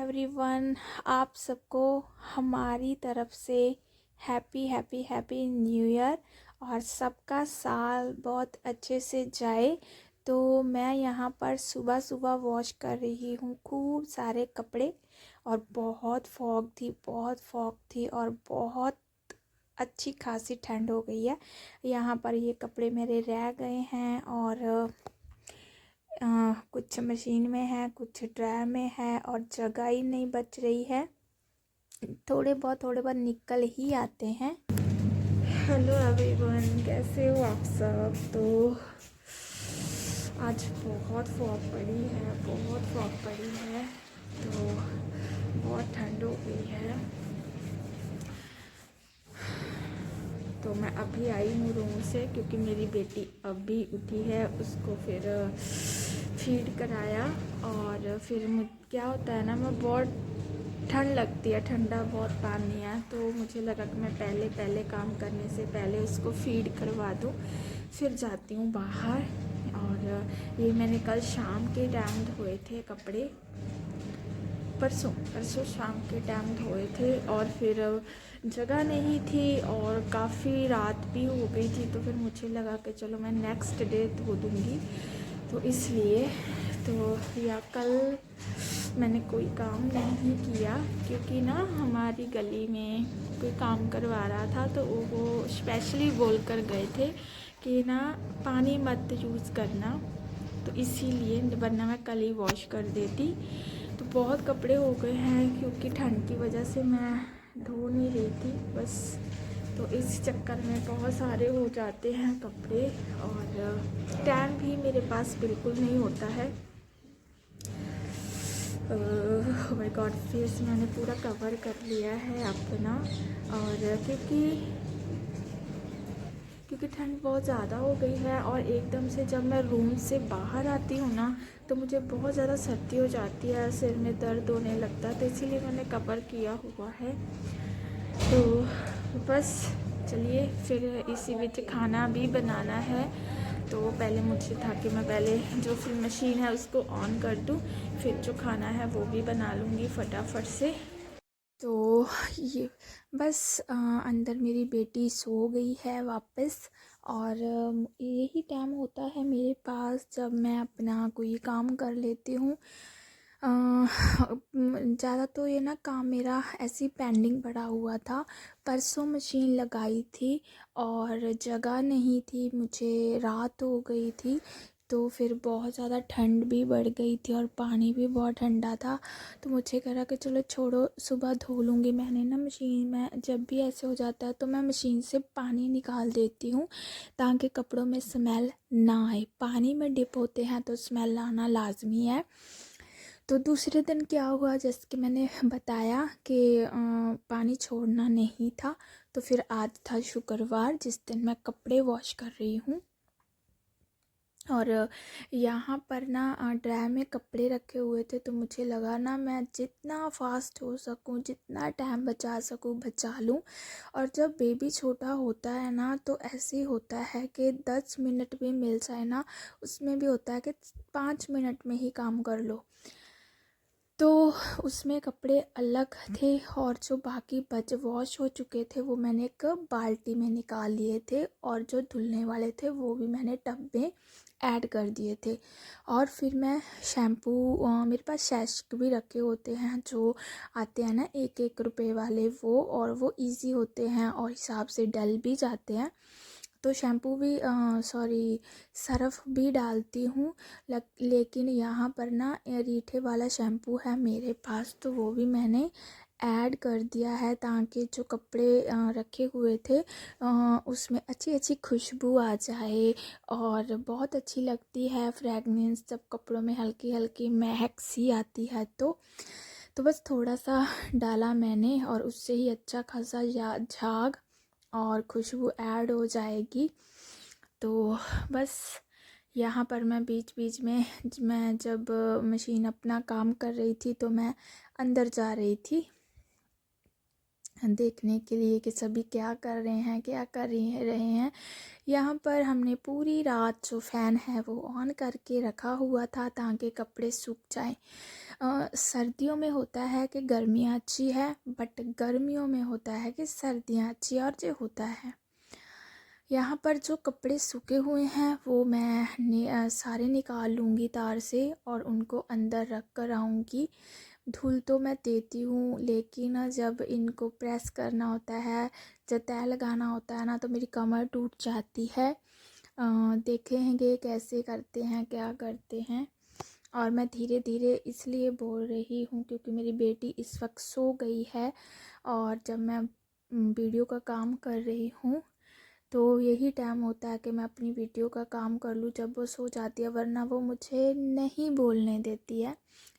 Everyone, आप सबको हमारी तरफ से happy happy happy new year और सबका साल बहुत अच्छे से जाए। तो मैं यहाँ पर सुबह सुबह वॉश कर रही हूँ खूब सारे कपड़े और बहुत फॉग थी और बहुत अच्छी खासी ठंड हो गई है। यहाँ पर ये कपड़े मेरे रह गए हैं और कुछ मशीन में है, कुछ ड्रायर में है और जगह ही नहीं बच रही है। थोड़े बहुत निकल ही आते हैं। हेलो एवरीवन, कैसे हो आप सब। तो आज बहुत फॉग पड़ी है तो बहुत ठंड हो गई है। तो मैं अभी आई हूँ रूम से क्योंकि मेरी बेटी अभी उठी है, उसको फिर फीड कराया और फिर क्या होता है ना, मैं बहुत ठंड लगती है, ठंडा बहुत पानी है, तो मुझे लगा कि मैं पहले काम करने से पहले उसको फीड करवा दूँ, फिर जाती हूँ बाहर। और ये मैंने कल शाम के टाइम धोए थे कपड़े, परसों शाम के टाइम धोए थे और फिर जगह नहीं थी और काफ़ी रात भी हो गई थी, तो फिर मुझे लगा कि चलो मैं नेक्स्ट डे धो दूँगी। तो इसलिए या कल मैंने कोई काम नहीं किया क्योंकि ना हमारी गली में कोई काम करवा रहा था, तो वो स्पेशली बोल कर गए थे कि ना पानी मत यूज़ करना, तो इसीलिए, वरना मैं कल ही वॉश कर देती। तो बहुत कपड़े हो गए हैं क्योंकि ठंड की वजह से मैं धो नहीं रही थी बस, तो इस चक्कर में बहुत सारे हो जाते हैं कपड़े और टाइम भी मेरे पास बिल्कुल नहीं होता है। ओह माय गॉड, फेस मैंने पूरा कवर कर लिया है अपना, और क्योंकि ठंड बहुत ज़्यादा हो गई है और एकदम से जब मैं रूम से बाहर आती हूँ ना तो मुझे बहुत ज़्यादा सर्दी हो जाती है, सिर में दर्द होने लगता है, तो इसीलिए मैंने कवर किया हुआ है। तो बस चलिए, फिर इसी बीच खाना भी बनाना है, तो पहले मुझे था कि मैं पहले जो फिर मशीन है उसको ऑन कर दूँ, फिर जो खाना है वो भी बना लूँगी फटाफट से। तो ये बस अंदर मेरी बेटी सो गई है वापस, और यही टाइम होता है मेरे पास जब मैं अपना कोई काम कर लेती हूँ। ज़्यादा तो ये ना काम मेरा ऐसे पेंडिंग पड़ा हुआ था। परसों मशीन लगाई थी और जगह नहीं थी, मुझे रात हो गई थी, तो फिर बहुत ज़्यादा ठंड भी बढ़ गई थी और पानी भी बहुत ठंडा था, तो मुझे कहा कि चलो छोड़ो, सुबह धो लूँगी। मैंने ना मशीन में जब भी ऐसे हो जाता है तो मैं मशीन से पानी निकाल देती हूँ ताकि कपड़ों में स्मेल ना आए। पानी में डिप होते हैं तो स्मेल आना लाजमी है। तो दूसरे दिन क्या हुआ, जैसे कि मैंने बताया कि पानी छोड़ना नहीं था, तो फिर आज था शुक्रवार जिस दिन मैं कपड़े वॉश कर रही हूँ, और यहाँ पर ना ड्रायर में कपड़े रखे हुए थे, तो मुझे लगा ना मैं जितना फास्ट हो सकूँ, जितना टाइम बचा सकूँ बचा लूँ। और जब बेबी छोटा होता है ना तो ऐसे ही होता है कि 10 मिनट भी मिल जाए ना, उसमें भी होता है कि 5 मिनट में ही काम कर लो। तो उसमें कपड़े अलग थे और जो बाकी बच वॉश हो चुके थे वो मैंने एक बाल्टी में निकाल लिए थे, और जो धुलने वाले थे वो भी मैंने टब में ऐड कर दिए थे। और फिर मैं शैम्पू, मेरे पास सैशे भी रखे होते हैं जो आते हैं ना 1-1 रुपए वाले, वो, और वो इजी होते हैं और हिसाब से डल भी जाते हैं, तो शैम्पू भी सर्फ़ भी डालती हूँ। लेकिन यहाँ पर ना रीठे वाला शैम्पू है मेरे पास, तो वो भी मैंने ऐड कर दिया है ताकि जो कपड़े रखे हुए थे उसमें अच्छी खुशबू आ जाए, और बहुत अच्छी लगती है फ्रेगनेंस जब कपड़ों में हल्की हल्की महक सी आती है। तो बस थोड़ा सा डाला मैंने और उससे ही अच्छा खासा झाग और खुशबू ऐड हो जाएगी। तो बस यहाँ पर मैं बीच बीच में, मैं जब मशीन अपना काम कर रही थी तो मैं अंदर जा रही थी देखने के लिए कि सभी क्या कर रहे हैं, क्या कर रहे हैं। यहाँ पर हमने पूरी रात जो फ़ैन है वो ऑन करके रखा हुआ था ताकि कपड़े सूख जाएं, सर्दियों में होता है कि गर्मियाँ अच्छी है, बट गर्मियों में होता है कि सर्दियाँ अच्छी, और जो होता है यहाँ पर जो कपड़े सूखे हुए हैं वो मैं सारे निकाल लूँगी तार से और उनको अंदर रख कर आऊँगी। धुल तो मैं देती हूँ, लेकिन जब इनको प्रेस करना होता है, जब तह लगाना होता है ना, तो मेरी कमर टूट जाती है। देखेंगे कैसे करते हैं, क्या करते हैं। और मैं धीरे धीरे इसलिए बोल रही हूँ क्योंकि मेरी बेटी इस वक्त सो गई है, और जब मैं वीडियो का काम कर रही हूँ तो यही टाइम होता है कि मैं अपनी वीडियो का काम कर लूँ जब वो सो जाती है, वरना वो मुझे नहीं बोलने देती है।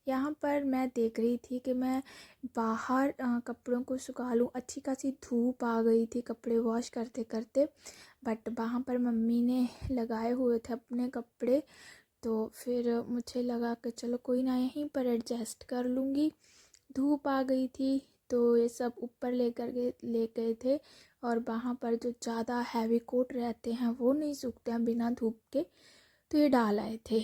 यहाँ पर मैं देख रही थी कि मैं बाहर कपड़ों को सुखा लूँ। अच्छी खासी धूप आ गई थी कपड़े वॉश करते करते, बट वहाँ पर मम्मी ने लगाए हुए थे अपने कपड़े, तो फिर मुझे लगा कि चलो कोई ना, यहीं पर एडजस्ट कर लूँगी। धूप आ गई थी तो ये सब ऊपर ले गए थे, और वहाँ पर जो ज़्यादा हैवी कोट रहते हैं वो नहीं सूखते हैं बिना धूप के, तो ये डाल आए थे।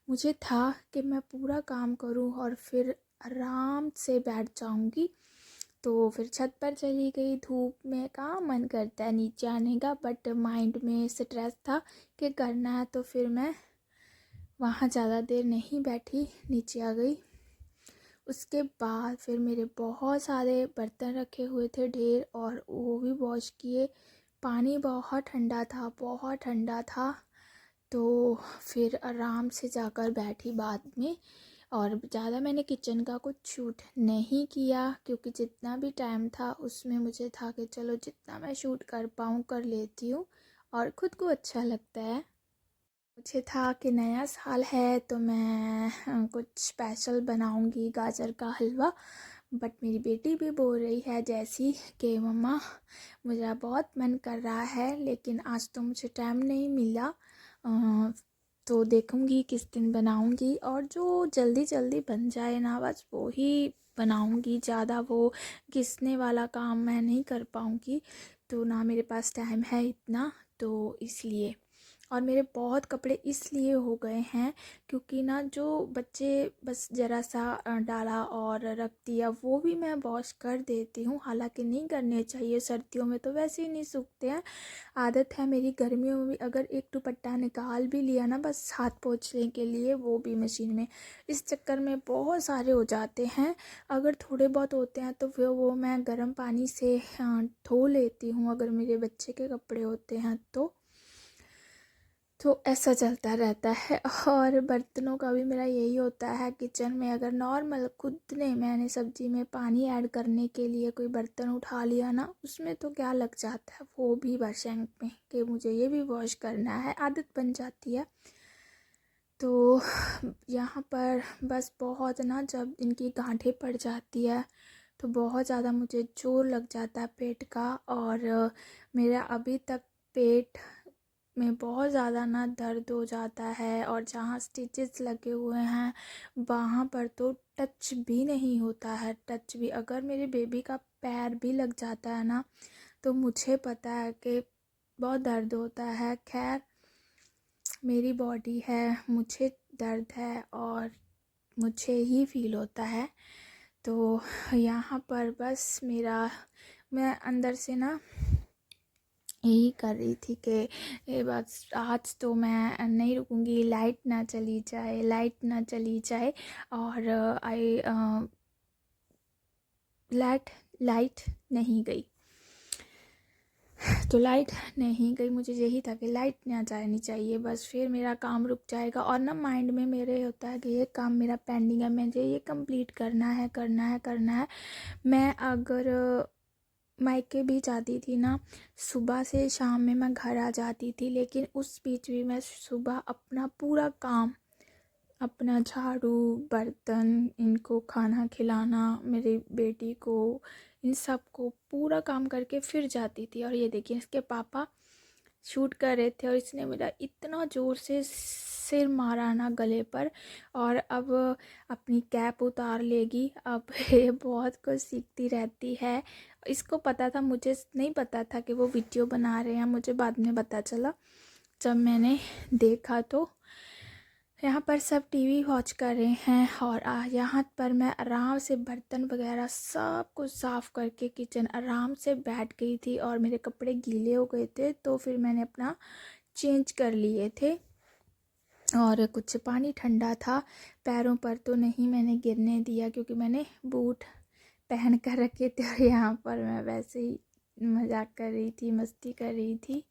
मुझे था कि मैं पूरा काम करूं और फिर आराम से बैठ जाऊंगी, तो फिर छत पर चली गई। धूप में कहाँ मन करता है नीचे आने का, बट माइंड में स्ट्रेस था कि करना है, तो फिर मैं वहाँ ज़्यादा देर नहीं बैठी, नीचे आ गई। उसके बाद फिर मेरे बहुत सारे बर्तन रखे हुए थे ढेर, और वो भी वॉश किए। पानी बहुत ठंडा था, बहुत ठंडा था, तो फिर आराम से जाकर बैठी बाद में। और ज़्यादा मैंने किचन का कुछ शूट नहीं किया क्योंकि जितना भी टाइम था उसमें मुझे था कि चलो जितना मैं शूट कर पाऊँ कर लेती हूँ, और ख़ुद को अच्छा लगता है। मुझे था कि नया साल है तो मैं कुछ स्पेशल बनाऊंगी, गाजर का हलवा। बट मेरी बेटी भी बोल रही है जैसी कि मम्मा मुझे बहुत मन कर रहा है, लेकिन आज तो मुझे टाइम नहीं मिला, तो देखूंगी किस दिन बनाऊंगी, और जो जल्दी जल्दी बन जाए ना बस वो ही बनाऊंगी। ज़्यादा वो घिसने वाला काम मैं नहीं कर पाऊंगी, तो ना मेरे पास टाइम है इतना, तो इसलिए। और मेरे बहुत कपड़े इसलिए हो गए हैं क्योंकि ना जो बच्चे बस ज़रा सा डाला और रख दिया, वो भी मैं वॉश कर देती हूँ। हालांकि नहीं करने चाहिए, सर्दियों में तो वैसे ही नहीं सूखते हैं। आदत है मेरी, गर्मियों में भी अगर एक दुपट्टा निकाल भी लिया ना बस हाथ पोंछने के लिए, वो भी मशीन में, इस चक्कर में बहुत सारे हो जाते हैं। अगर थोड़े बहुत होते हैं तो फिर वो मैं गर्म पानी से धो लेती हूँ, अगर मेरे बच्चे के कपड़े होते हैं तो ऐसा चलता रहता है। और बर्तनों का भी मेरा यही होता है, किचन में अगर नॉर्मल खुद ने मैंने सब्जी में पानी ऐड करने के लिए कोई बर्तन उठा लिया ना, उसमें तो क्या लग जाता है, वो भी बर्शिंग में कि मुझे ये भी वॉश करना है, आदत बन जाती है। तो यहाँ पर बस बहुत ना, जब इनकी गांठें पड़ जाती है तो बहुत ज़्यादा मुझे जोर लग जाता है पेट का, और मेरा अभी तक पेट में बहुत ज़्यादा ना दर्द हो जाता है, और जहाँ स्टिचेस लगे हुए हैं वहाँ पर तो टच भी नहीं होता है। टच भी, अगर मेरे बेबी का पैर भी लग जाता है ना तो मुझे पता है कि बहुत दर्द होता है। खैर मेरी बॉडी है, मुझे दर्द है और मुझे ही फील होता है। तो यहाँ पर बस मैं अंदर से ना यही कर रही थी कि ये बस आज तो मैं नहीं रुकूंगी, लाइट ना चली जाए, लाइट ना चली जाए। और लाइट नहीं गई, तो लाइट नहीं गई, मुझे यही था कि लाइट ना जानी चाहिए, बस फिर मेरा काम रुक जाएगा। और ना माइंड में मेरे होता है कि ये काम मेरा पेंडिंग है, मुझे ये कंप्लीट करना है करना है करना है। मैं अगर मायके भी जाती थी ना, सुबह से शाम में मैं घर आ जाती थी, लेकिन उस बीच भी मैं सुबह अपना पूरा काम, अपना झाड़ू, बर्तन, इनको खाना खिलाना, मेरी बेटी को, इन सब को पूरा काम करके फिर जाती थी। और ये देखिए इसके पापा शूट कर रहे थे और इसने मेरा इतना ज़ोर से सिर मारा ना गले पर, और अब अपनी कैप उतार लेगी। अब ये बहुत कुछ सीखती रहती है। इसको पता था, मुझे नहीं पता था कि वो वीडियो बना रहे हैं, मुझे बाद में पता चला जब मैंने देखा। तो यहाँ पर सब टीवी वॉच कर रहे हैं और यहाँ पर मैं आराम से बर्तन वगैरह सब कुछ साफ़ करके किचन आराम से बैठ गई थी और मेरे कपड़े गीले हो गए थे, तो फिर मैंने अपना चेंज कर लिए थे और कुछ पानी ठंडा था, पैरों पर तो नहीं मैंने गिरने दिया क्योंकि मैंने बूट पहन कर रखे थे और यहाँ पर मैं वैसे ही मजाक कर रही थी, मस्ती कर रही थी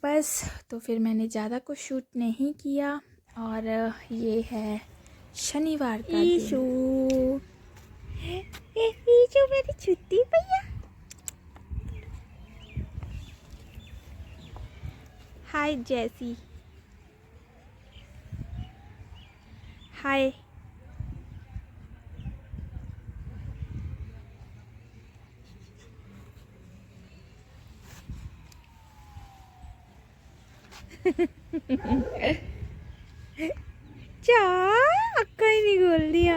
बस। तो फिर मैंने ज़्यादा कुछ शूट नहीं किया और ये है शनिवार का ईशू। ईशू मेरी छुट्टी भैया। हाय जैसी, हाय। क्या अक्का ही नहीं बोल दिया।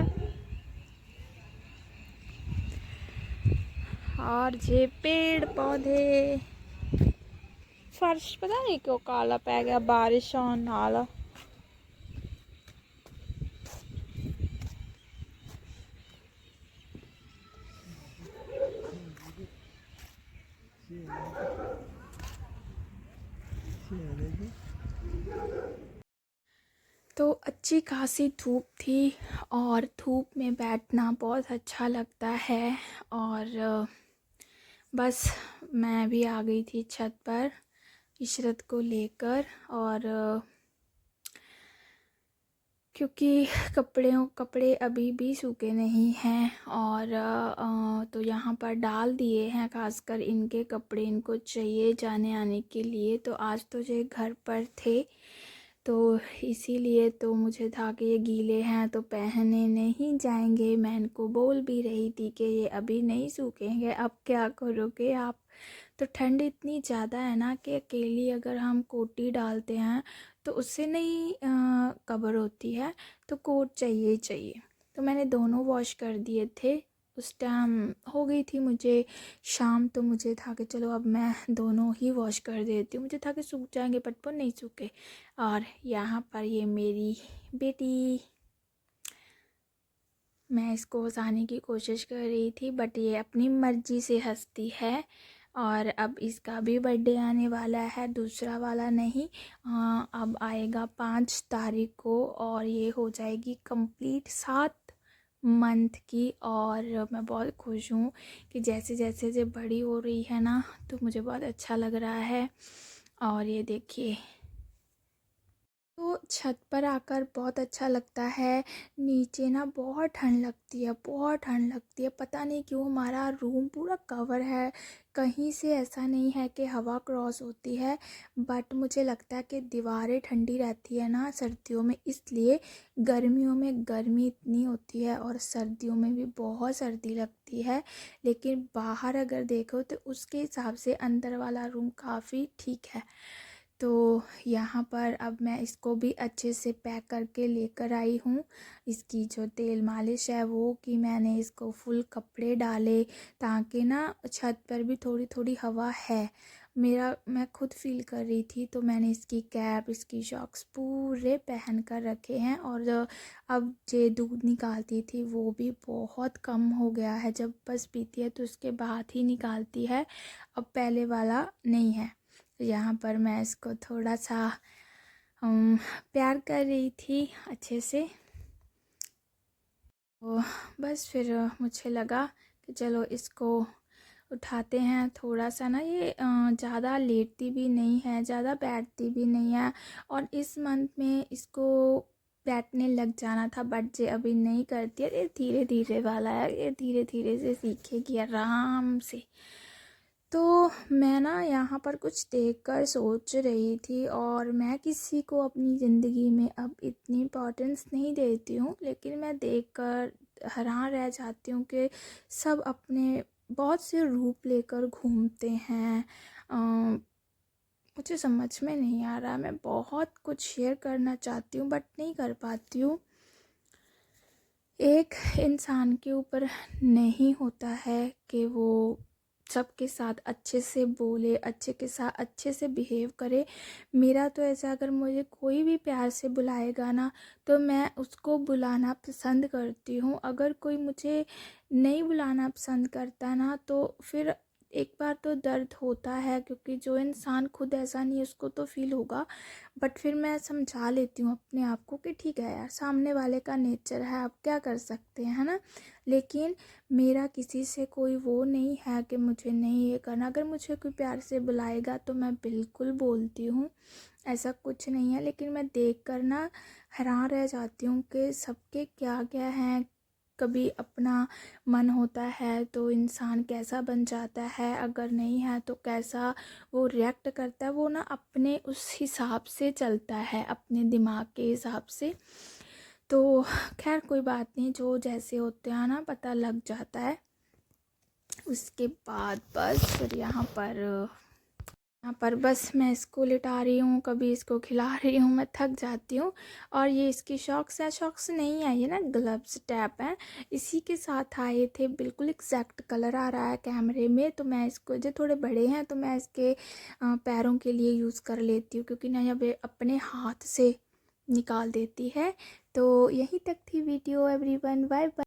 और ये पेड़ पौधे, फर्श पता नहीं क्यों काला पै गया, बारिश आने नाल। तो अच्छी खासी धूप थी और धूप में बैठना बहुत अच्छा लगता है और बस मैं भी आ गई थी छत पर इशरत को लेकर और क्योंकि कपड़े अभी भी सूखे नहीं हैं और तो यहाँ पर डाल दिए हैं, खासकर इनके कपड़े इनको चाहिए जाने आने के लिए। तो आज तो ये घर पर थे तो इसीलिए तो मुझे था कि ये गीले हैं तो पहने नहीं जाएंगे। मैं इनको बोल भी रही थी कि ये अभी नहीं सूखेंगे, अब क्या करोगे आप। तो ठंड इतनी ज़्यादा है ना कि अकेली अगर हम कोटी डालते हैं तो उससे नहीं कवर होती है, तो कोट चाहिए ही चाहिए। तो मैंने दोनों वॉश कर दिए थे, उस टाइम हो गई थी मुझे शाम, तो मुझे था कि चलो अब मैं दोनों ही वॉश कर देती हूँ। मुझे था कि सूख जाएंगे बट वो नहीं सूखे। और यहाँ पर ये मेरी बेटी, मैं इसको हंसाने की कोशिश कर रही थी बट ये अपनी मर्ज़ी से हंसती है। और अब इसका भी बर्थडे आने वाला है, दूसरा वाला नहीं, अब आएगा 5 तारीख को और ये हो जाएगी कंप्लीट 7 मंथ की। और मैं बहुत खुश हूँ कि जैसे जैसे ये बड़ी हो रही है ना तो मुझे बहुत अच्छा लग रहा है। और ये देखिए, तो छत पर आकर बहुत अच्छा लगता है। नीचे ना बहुत ठंड लगती है, बहुत ठंड लगती है, पता नहीं क्यों। हमारा रूम पूरा कवर है, कहीं से ऐसा नहीं है कि हवा क्रॉस होती है, बट मुझे लगता है कि दीवारें ठंडी रहती है ना सर्दियों में, इसलिए गर्मियों में गर्मी इतनी होती है और सर्दियों में भी बहुत सर्दी लगती है। लेकिन बाहर अगर देखो तो उसके हिसाब से अंदर वाला रूम काफ़ी ठीक है। तो यहाँ पर अब मैं इसको भी अच्छे से पैक करके लेकर आई हूँ। इसकी जो तेल मालिश है वो कि मैंने इसको फुल कपड़े डाले ताकि ना छत पर भी थोड़ी थोड़ी हवा है। मैं खुद फील कर रही थी तो मैंने इसकी कैप, इसकी शॉक्स पूरे पहन कर रखे हैं। और अब जो दूध निकालती थी वो भी बहुत कम हो गया है, जब बस पीती है तो उसके बाद ही निकालती है, अब पहले वाला नहीं है। तो यहाँ पर मैं इसको थोड़ा सा प्यार कर रही थी अच्छे से। तो बस फिर मुझे लगा कि चलो इसको उठाते हैं थोड़ा सा ना। ये ज़्यादा लेटती भी नहीं है, ज़्यादा बैठती भी नहीं है और इस मंथ में इसको बैठने लग जाना था बट ये अभी नहीं करती है। ये धीरे धीरे वाला है, ये धीरे धीरे से सीखेगी आराम से। तो मैं ना यहाँ पर कुछ देखकर सोच रही थी और मैं किसी को अपनी ज़िंदगी में अब इतनी इम्पोर्टेंस नहीं देती हूँ, लेकिन मैं देखकर हैरान रह जाती हूँ कि सब अपने बहुत से रूप लेकर घूमते हैं। मुझे समझ में नहीं आ रहा, मैं बहुत कुछ शेयर करना चाहती हूँ बट नहीं कर पाती हूँ। एक इंसान के ऊपर नहीं होता है कि वो सबके साथ अच्छे से बोले, अच्छे के साथ अच्छे से बिहेव करे। मेरा तो ऐसा, अगर मुझे कोई भी प्यार से बुलाएगा ना तो मैं उसको बुलाना पसंद करती हूँ। अगर कोई मुझे नहीं बुलाना पसंद करता ना तो फिर एक बार तो दर्द होता है, क्योंकि जो इंसान खुद ऐसा नहीं है उसको तो फील होगा। बट फिर मैं समझा लेती हूँ अपने आप को कि ठीक है यार, सामने वाले का नेचर है, आप क्या कर सकते हैं, है ना। लेकिन मेरा किसी से कोई वो नहीं है कि मुझे नहीं ये करना। अगर मुझे कोई प्यार से बुलाएगा तो मैं बिल्कुल बोलती हूँ, ऐसा कुछ नहीं है। लेकिन मैं देख कर ना हैरान रह जाती हूँ कि सबके क्या क्या हैं। कभी अपना मन होता है तो इंसान कैसा बन जाता है, अगर नहीं है तो कैसा वो रिएक्ट करता है। वो ना अपने उस हिसाब से चलता है, अपने दिमाग के हिसाब से। तो खैर कोई बात नहीं, जो जैसे होते हैं ना पता लग जाता है। उसके बाद बस फिर यहाँ पर बस मैं इसको लिटा रही हूँ, कभी इसको खिला रही हूँ, मैं थक जाती हूँ। और ये इसकी शॉक्स नहीं है, ये ना ग्लव्स टैप है, इसी के साथ आए थे। बिल्कुल एग्जैक्ट कलर आ रहा है कैमरे में। तो मैं इसको, जो थोड़े बड़े हैं तो मैं इसके पैरों के लिए यूज़ कर लेती हूँ, क्योंकि ना जब अपने हाथ से निकाल देती है। तो यहीं तक थी वीडियो एवरीवन, बाय बाय।